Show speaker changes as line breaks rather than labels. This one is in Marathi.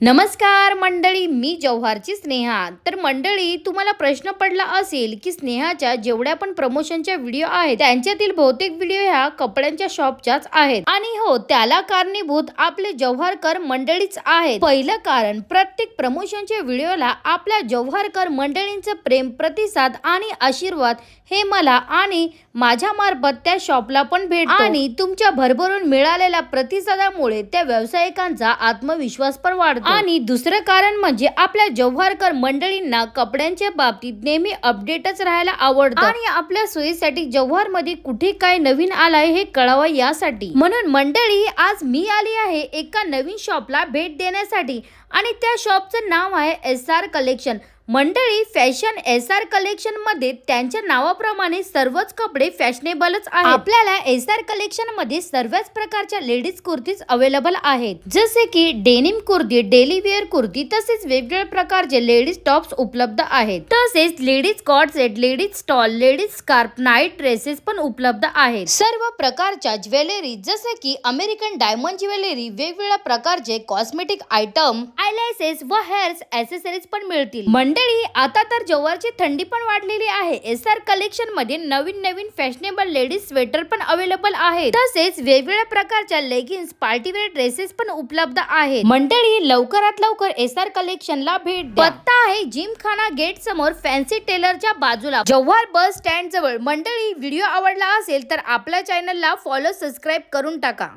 नमस्कार मंडळी, मी जव्हारची स्नेहा. तर मंडळी, तुम्हाला प्रश्न पडला असेल की स्नेहाच्या जेवढ्या पण प्रमोशनच्या व्हिडिओ आहेत त्यांच्यातील बहुतेक व्हिडिओ ह्या कपड्यांच्या शॉपच्याच आहेत. आणि हो, त्याला कारणीभूत आपले जव्हारकर मंडळीच आहेत. पहिलं कारण, प्रत्येक प्रमोशनच्या व्हिडिओला आपल्या जव्हारकर मंडळींचं प्रेम, प्रतिसाद आणि आशीर्वाद हे मला आणि माझ्या मार्फत त्या शॉपला पण भेटतो. आणि तुमच्या भरभरून मिळालेल्या प्रतिसादामुळे त्या व्यावसायिकांचा आत्मविश्वास पण वाढतो. आणि दुसरं कारण म्हणजे आपल्या जव्हारकर मंडळींना कपड्यांच्या बाबतीत नेहमी अपडेटच राहायला आवडतं आणि आपल्या सोयीसाठी जव्हार मध्ये कुठे काय नवीन आलाय हे कळावं यासाठी. म्हणून मंडळी, आज मी आली आहे एका नवीन शॉपला भेट देण्यासाठी आणि त्या शॉपचं नाव आहे SR कलेक्शन. मंडळी, फॅशन SR कलेक्शन मध्ये त्यांच्या नावाप्रमाणे सर्वच कपडे फॅशनेबलच आहेत. आपल्याला SR कलेक्शन मध्ये सर्वच प्रकारच्या लेडीज कुर्तीज अवेलेबल आहेत, जसे की denim kurti, daily wear kurti, तसेच वेगवेगळ्या प्रकारचे लेडीज टॉप्स उपलब्ध आहेत. तसेच ladies cord set, ladies stole, ladies scarf, night dresses पण उपलब्ध आहेत. सर्व प्रकारच्या ज्वेलरी, जसे की अमेरिकन डायमंड ज्वेलरी, वेगवेगळ्या प्रकारचे कॉस्मेटिक आयटम, आयलॅशेस व हेअर्स ॲक्सेसरीज पण मिळतील. मंडळी, आता तर जव्हारची थंडी पण वाढलेली आहे. SR कलेक्शन मध्ये नवीन नवीन फॅशनेबल लेडीज स्वेटर पण अवेलेबल आहेत. तसेच वेगवेगळ्या प्रकारच्या लेगिन्स, पार्टीवेअर ड्रेसेस पण उपलब्ध आहेत. मंडळी, लवकरात लवकर SR कलेक्शनला भेट द्या. पत्ता आहे जिमखाना गेट समोर, फॅन्सी टेलरच्या बाजूला, जव्हार बस स्टँड जवळ. मंडळी, व्हिडिओ आवडला असेल तर आपल्या चॅनलला फॉलो, सबस्क्राईब करून टाका.